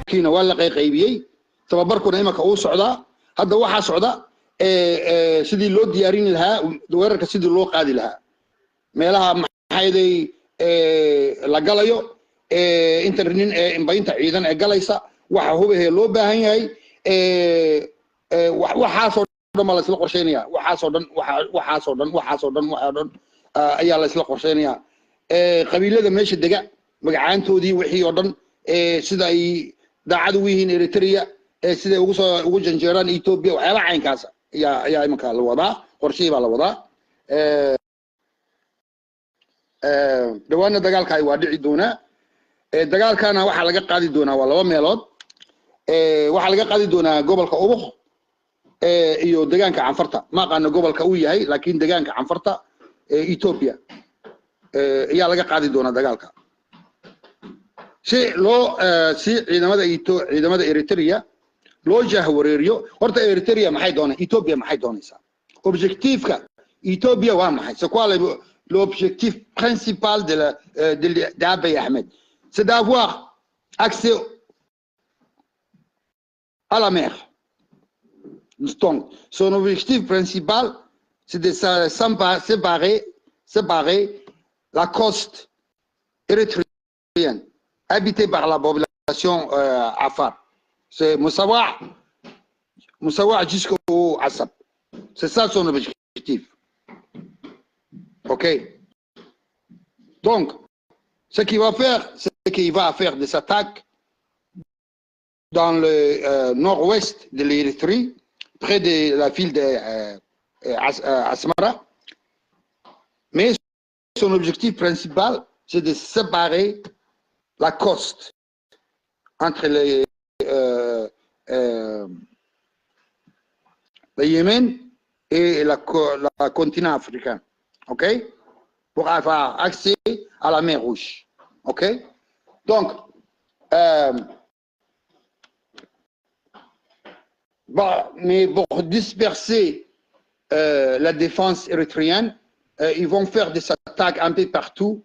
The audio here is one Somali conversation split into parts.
hubkiina waa la qaybiyey tababarkuna imaka uu socdaa hadda waxa socda sidii loo diyaarin lahaa weerarka sidii loo qaadi lahaa meelaha maxayday la galayo internin imbaynta ciidan ee galaysa waxa hubahee loo baahan yahay waxaasoo dhan la isla qorsheynaya waxaasoo dhan ayaa la isla qorsheynaya qabiilada meesha dega magacaantoodii wixii oo dhan sida ay daacad u yihiin Eritrea sida ugu janjeeraan Ethiopia waxyaalaha caynkaas ayaa imanka la wadaa qorsheey baa la wadaa dhawaana dagaalka ay waa dhici doona dagaalkana waxa laga qaadi doonaa waa laba meelood waxa laga qaadi doonaa gobolka Oboq iyo deegaanka Canfarta ma qaano gobolka uu yahay laakiin deegaanka Canfarta Ethiopia ayaa laga qaadi doonaa dagaalka si loo ciidamada Eritrea loo jahwareeriyo horta Eritrea maxay doonaysaa Ethiopia maxay doonaysaa objectifka Ethiopia waa maxay c'est quoi l'objectif principal d'Abiy Ahmed c'est d'avoir accès à la mer. Donc son objectif principal c'est de séparer la côte érythréenne habitée par la population afar. C'est Moussawa jusqu'au Assab. C'est ça son objectif. Ok. Donc, ce qu'il va faire, c'est qu'il va faire des attaques dans le nord-ouest de l'Érythrée, près de la ville d'Asmara. Mais son objectif principal, c'est de séparer la côte entre le Yémen et la continent africain, ok, pour avoir accès à la mer Rouge, ok. Donc, mais pour disperser la défense érythréenne, ils vont faire des attaques un peu partout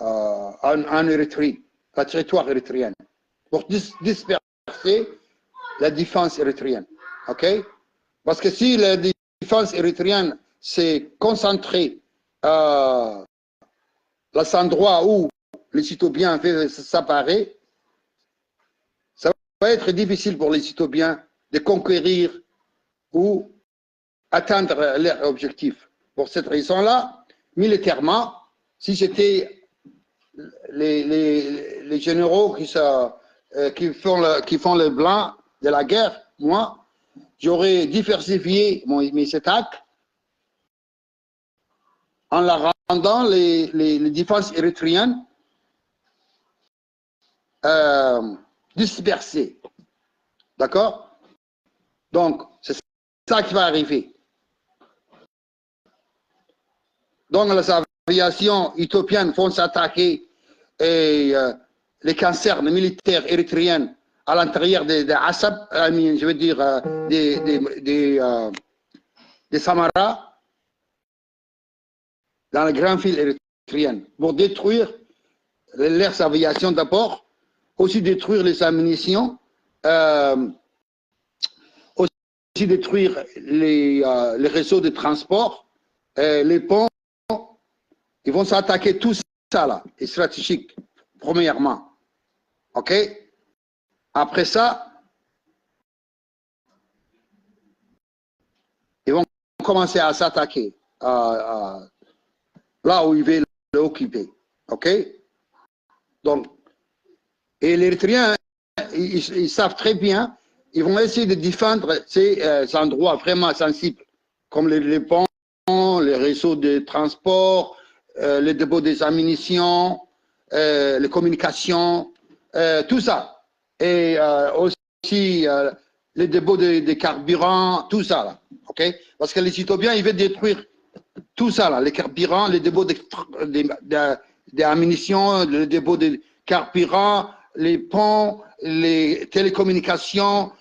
en Érythrée, le territoire érythréen, pour disperser la défense érythréenne, ok? Parce que si la défense érythréenne s'est concentrée à l'endroit où les Éthiopiens veulent se séparer, ça va être difficile pour les Éthiopiens de conquérir ou atteindre leur objectif. Pour cette raison-là, militairement, si c'était les généraux qui font le blanc de la guerre, moi, j'aurais diversifié mes attaques en la rendant les défenses érythréennes dispersées. D'accord? Donc, c'est ça qui va arriver. Donc, les aviations éthiopiennes vont s'attaquer et les casernes militaires érythréennes à l'intérieur de Assab, je veux dire de Samara, dans la grande ville érythréenne, pour détruire leurs aviations d'abord, aussi détruire les ammunitions, aussi détruire les réseaux de transport, les ponts. Ils vont s'attaquer tout ça là, et stratégique, premièrement. Ok? Après ça, ils vont commencer à s'attaquer là où ils veulent l'occuper. Ok? Donc, et les Érythréens, ils savent très bien, ils vont essayer de défendre ces endroits vraiment sensibles, comme les ponts, les réseaux de transport, les dépôts des ammunitions, les communications, tout ça. Et aussi les dépôts de carburant, tout ça là. Ok? Parce que les Éthiopiens, ils veulent détruire tout ça là, les carburants, les dépôts d'ammunition, les dépôts de carburant, les ponts, les télécommunications,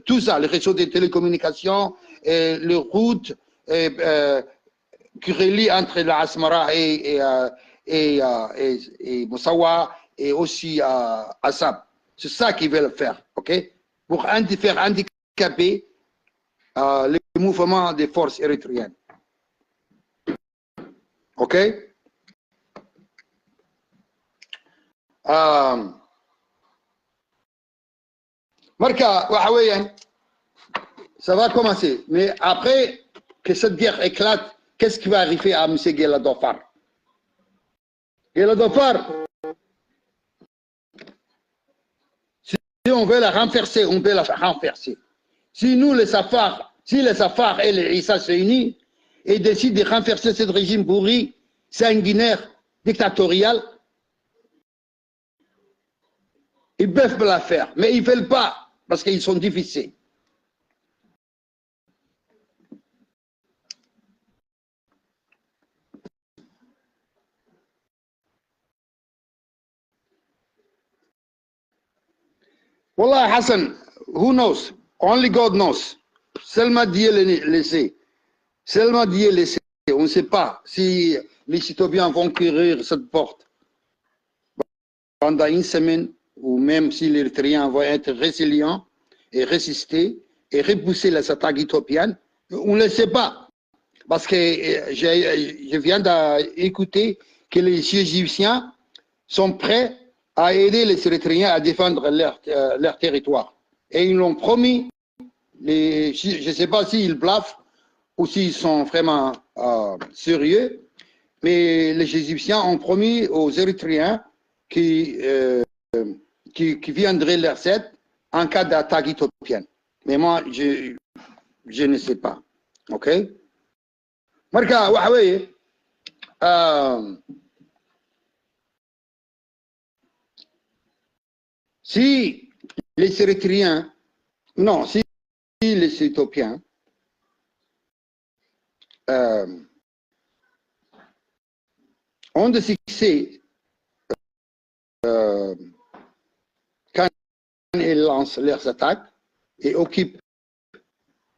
tout ça, les réseaux de télécommunications, les routes qui relient entre la Asmara et Moussawa et aussi Assab. C'est ça qu'ils veulent faire, ok? Pour faire handicaper les mouvements des forces érythréennes. Ok? Marca, ça va commencer. Mais après que cette guerre éclate, qu'est-ce qui va arriver à M. Guéladofar? Guéladofar, si on veut la renverser, on peut la renverser. Si nous, les Safars, si les Safars et les Issa se unissent et décident de renverser ce régime pourri, sanguinaire, dictatorial, ils peuvent la faire, mais ils ne veulent pas parce qu'ils sont difficiles. Wallah Hassan, who knows? Only God knows. Seulement Dieu le sait. Seulement Dieu le sait. On ne sait pas si les Éthiopiens vont ouvrir cette porte pendant une semaine ou même si les Érythréens vont être résilients et résister et repousser les attaques éthiopiennes. On ne le sait pas. Parce que je viens d'écouter que les Égyptiens sont prêts à aider les Érythréens à défendre leur territoire. Et ils l'ont promis. Je ne sais pas s'ils bluffent ou s'ils sont vraiment sérieux, mais les Égyptiens ont promis aux Érythréens qui viendraient leur aide en cas d'attaque éthiopienne. Mais moi, je ne sais pas. OK? Marca, si les Érythréens, non, si les Éthiopiens ont de succès quand ils lancent leurs attaques et occupent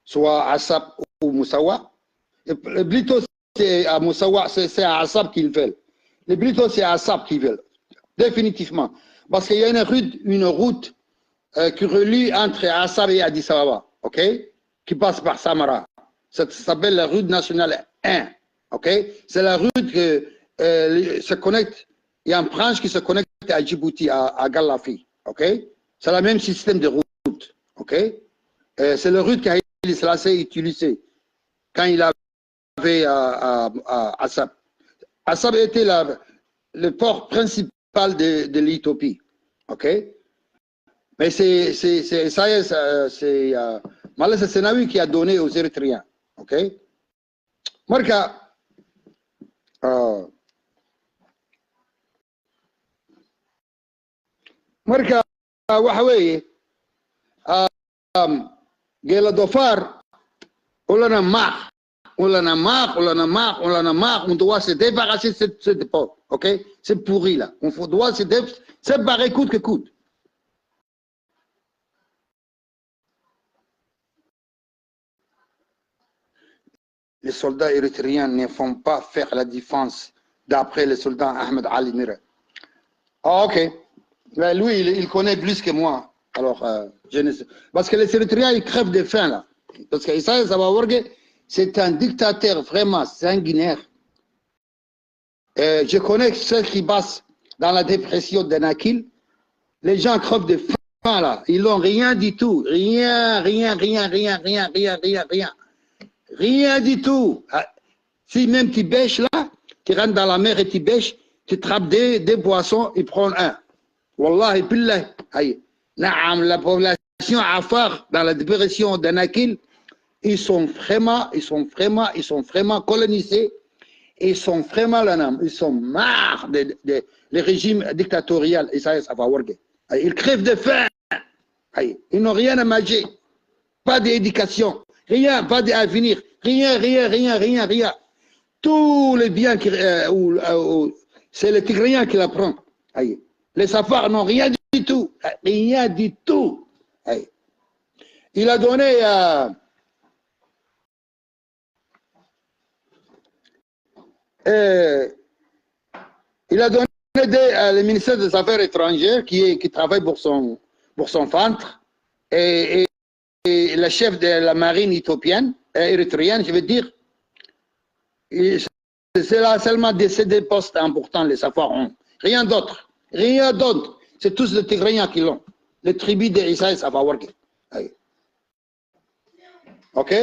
soit Assab ou Moussawa, plutôt c'est à Moussawa, c'est à Assab qu'ils veulent. Plutôt c'est à Assab qu'ils veulent, définitivement. Parce qu'il y a une route qui relie entre Assab et Addis Ababa, ok, qui passe par Samara. Ça s'appelle la route nationale 1, ok. C'est la route qui se connecte, il y a une branche qui se connecte à Djibouti, à Galafi, ok. C'est le même système de route, ok. C'est la route qu'Haïli Selassie a utilisée quand il avait Assab. Assab était le port principal de l'Éthiopie, ok. Mais c'est Malais Senawi qui a donné aux Érythréens. OK? Marca, Wahaway, Guéladofar, on en a marre. On en a marre. On doit se débarrasser de cette porte. OK? C'est pourri là. On doit se séparer coûte que coûte. Les soldats érythréens ne font pas faire la défense d'après le soldat Ahmed Ali Mira. Ah, ok. Mais lui, il connaît plus que moi. Alors, je ne sais. Parce que les Érythréens, ils crèvent de faim, là. Parce que Issaïe Sabaworgue, c'est un dictateur vraiment sanguinaire. Je connais ceux qui passent dans la dépression de Nakil. Les gens crèvent de faim, là. Ils n'ont rien du tout. Rien. Rien du tout. Si même tu bêches là, tu rentres dans la mer et tu bêches, tu trappes des poissons et prends un. Wallahi billah. La population Afar dans la dépression d'Anakil, ils sont vraiment colonisés. Ils sont vraiment ils sont marre des régimes dictatorial. Ils crèvent de faim. Ils n'ont rien à manger. Pas d'éducation. Rien, pas d'avenir, rien. Tous les biens, c'est le Tigrien qui la prend. Les Safars n'ont rien du tout. Rien du tout. Il a donné le ministère des Affaires étrangères qui travaille pour son ventre et le chef de la marine éthiopienne, érythréenne, je veux dire, c'est là seulement des postes importants, les safars ont. Rien d'autre. Rien d'autre. C'est tous les Tigréens qui l'ont. Les tribus d'Issa et Safawarki. Ok?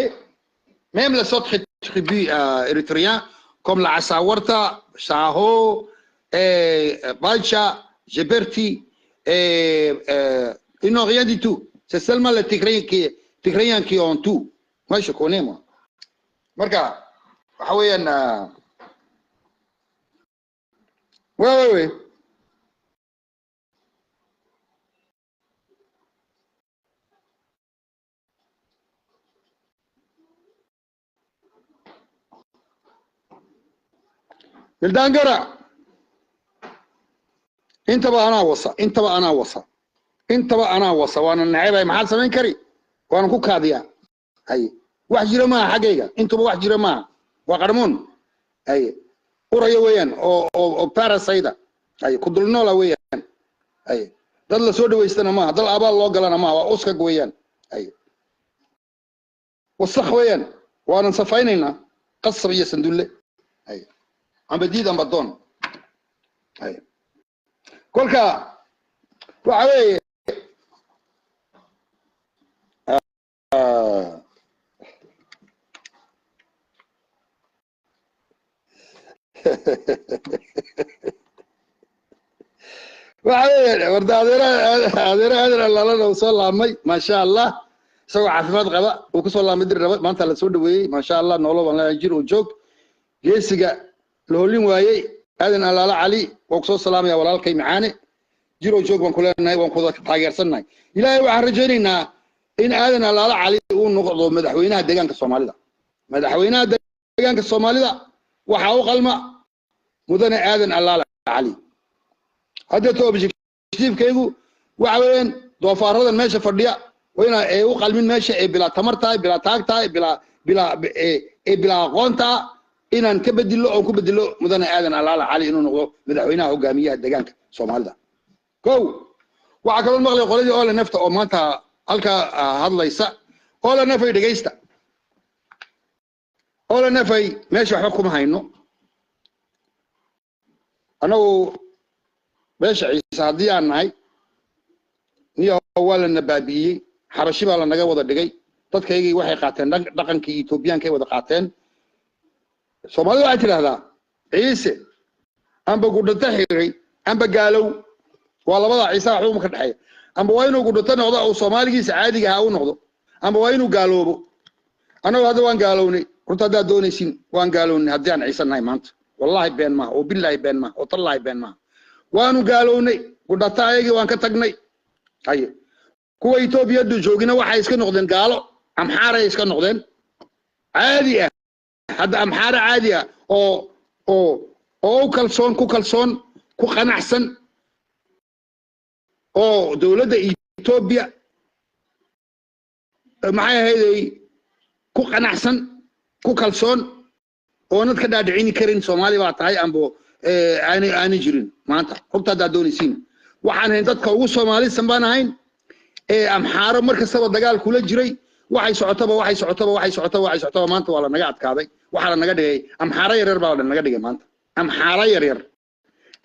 Même les autres tribus érythréennes, comme la Assawarta, Shaho, Balcha, Jeberti, ils n'ont rien du tout. C'est seulement les Tigréens qui ont tout. Moi, je connais, moi. Marca, oui. الدانقرة انت بقى انا وصى وانا النعيبه محل سمين كري وانا كو كاديا اي واحد جيرو ما حقيقه انتوا واحد جيرو ما وقرمون اي قريه ويان او باراسايدا اي كدلنولا ويان اي dad la soo dhaweystana maaha dal abaal loo galana maaha waa uskag weeyaan ay wasakh weeyaan waanan safaynaynaa qasab iyo sandulle ay amba diid amba doon ay kolka waxa weeye warda adeera lalana soo laamay ma sha Allah isagoo caafimaad qaba uu ku soo laamay dir raba maanta la soo dhaweeyay ma sha Allah nolol waan la jiro joog geesiga la holin waayay aadan alaala cali oo ku soo salaamaya walaalkay macaane jiro joog waan ku leenahay waan ku taageersanahay ilaahay waxaan rajaynaynaa in aadan alaala cali uu noqdo madaxweynaha deegaanka Soomaalida waxa uu qalma mudane aadan alaala cali هذا تو objective كيغو وعوين دوفارada meesha fadhiya wayna ay u qalmin meesha ay bila tamartaay bila taagtaay bila aqoonta inaan ka bedelo oo ku bedelo mudane aadan alaala cali inuu noqdo madaxweynaha hogaamiyaha deegaanka Soomaalida ko waxa kale maqlay qoladii oo la nafta oo maanta halka hadlaysa oo la nafay dhageysta oo la nafay meesha waxba kuma hayno anagu meesha ciise hadii aan nahay niyo wala nabaabiyay xabashi baa la naga wada dhigay dadkaygii waxay qaateen dhaqankii Etoobiyaanka ay wada qaateen Soomaalida waxay tiraahdaa ciise amba gudhata xiray amba gaalow waa labada ciise wax uu ka dhaxay amba waa inuu gudhata noqdo oo Soomaaligiisa caadiga ah uu noqdo amba waa inuu gaaloobo anagu hadda waan gaalownay runta hadda doonaysin waan gaalownay hadii aan ciise nahay maanta wallahi been ma oo billahi been ma oo tallahi been ma waanu gaalownay gudhataayagii waan ka tagnay haye kuwa Itoobiyadu joogina waxay iska noqdeen gaalo amxaara iska noqdeen caadi ah hadda amxaara caadi ah oo kalsoon ku qanacsan oo dawladda Itoobiya maxay ahayd ku qanacsan ku kalsoon oo nad ka dhaadhicin karin Soomaali baa tahay ambo aanay jirin maanta xogta hada doonaysiin waxaan hayn dadka ugu Soomaalisan baan ahayn amxaaro markastaba dagaal kula jiray waxay socotaba maanta waa la naga adkaaday waxa la naga dhigay amxaaro yaryar baa la naga dhigay maanta amxaaro yaryar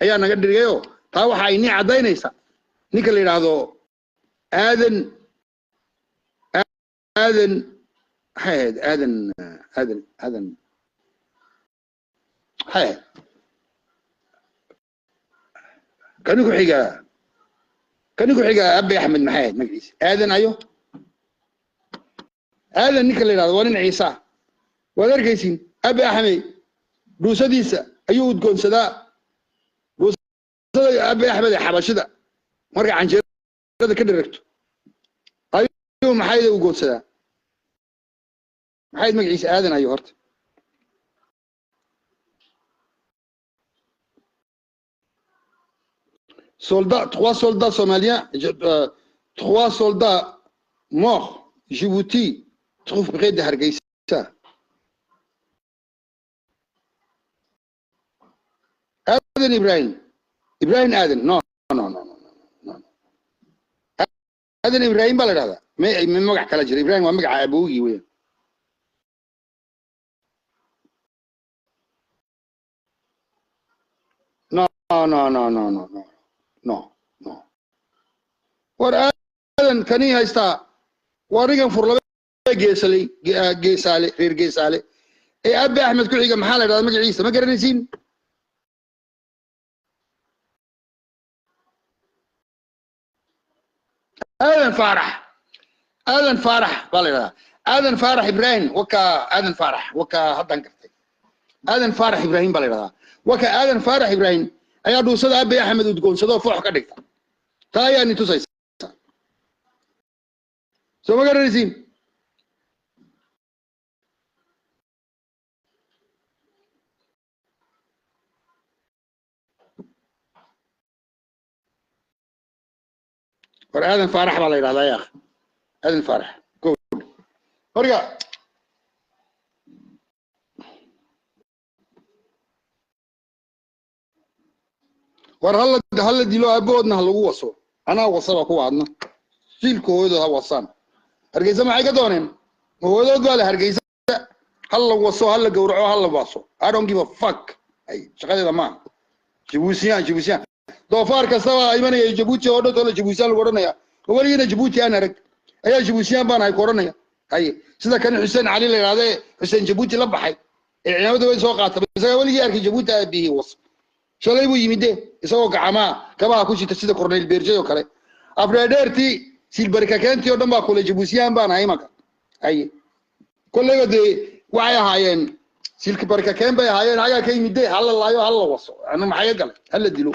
ayaa naga dhigayo taa waxa ay ni cadaynaysa ninka la yiraahdo aadan كانوا حجة أبي أحمد محمد مجلس آذن أيوه آذن نكلي هذا وين عيسى وذا كيسين أبي أحمد روسديسة أيوه تكون سدا روس أبي أحمد حبشة مرجع عن جد هذا كده ركته أيوه محايد وجود سدا محايد مجلس آذن أيوه هرت trois soldats somaliens, 3 soldats morts, Djibouti, trouve près de Hargeisa. Aden Ibrahim, ابراهيم ادن نو نو نو نو ادن ابراهيم بلا هذا ما مقع كلا جري ابراهيم ومقع ابوي وين نو نو نو نو نو نو نو نو ور ادن كني هيستا وريغان فرلبه جيسالي جيسالي غير جيسالي اي ابي احمد كحيقه maxaa la yiraahdaa magaciisa ma garanaysiin aadan faarax baa la yiraahdaa aadan faarax ibraahim waka aadan faarax waka hadan gartay aadan faarax ibraahim baa la yiraahdaa waka aadan faarax ibraahim ayaa dhuusada abi axmed udgoonsado foox ka dhigta taa ayaa ni tusaysa soo ma garanaysiin war aadan faarax baa la yiraahdaa yaa aadan faarax horga war hal dilo aboodna lagu waso ana wasaba ku waadna silkooda ha wasan hargeysa maxay ka dooneen hoodood baa la hargeysa hal la waso hal la gowraco hal la waso I don't give a fuck ay shaqadeeda ma Djibouti doofaar kasta waa imanaya Djibouti oo dhan la Djibouti lagu oranaya waliina Djibouti aan arag ayaa Djibouti baan ay koranaya hay sida kan Xuseen Ali la yiraahdo Xuseen Djibouti la baxay ee ciidamada way soo qaatay isaga waligii arkay Djibouti ay bihi was shalay buu yimid isagoo gacama kabaha ku jita sida Cornel Berger oo kale afreederti silbarka keenti oo dhan baa kula Djibouti baan ay maka hay kulliga de waxay ahaayeen silka barka keen bay ahaayeen aga ka yimid hal la laayo hal la waso ana maxay galay hal la dilo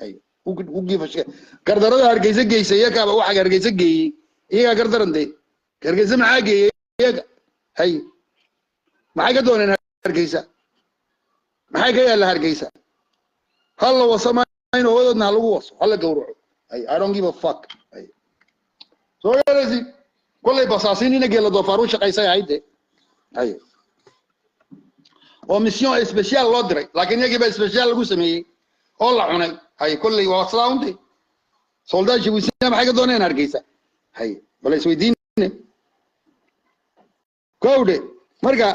ay u giifashay gardarada hargeysa geysay kaaba waxa hargeysa geeyay iyaga gardarande hargeysa maxaa geeyay iyaga hay maxay ka dooneen hargeysa maxay ka yaala hargeysa hal la wasama inuu wadadna lagu waso hal la gowraco ay I don't give a fuck ay soo yeelasi kulay basaasiniina geela doofaar u shaqaysay hayde ay oo mission special loo diray laakiin iyaga ba special lagu sameeyay oo la cunay hay kulay waa salaamtay soldaad Djibouti maxay ka dooneen hargeysa hay wala isweydiin kowde marka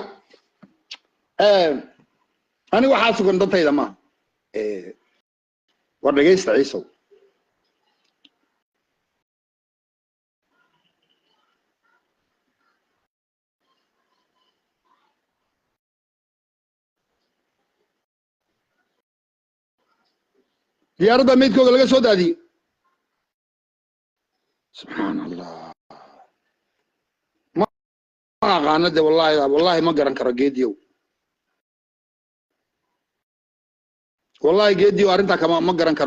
ani waxa sugan dantayda ma war dhageysta ciiso diyaaradda meydkooda laga soo daadiyay subhanallah ma aqaanade wallahi ma garan karo geediyow wallahi geediyow arrinta kama ma garan karo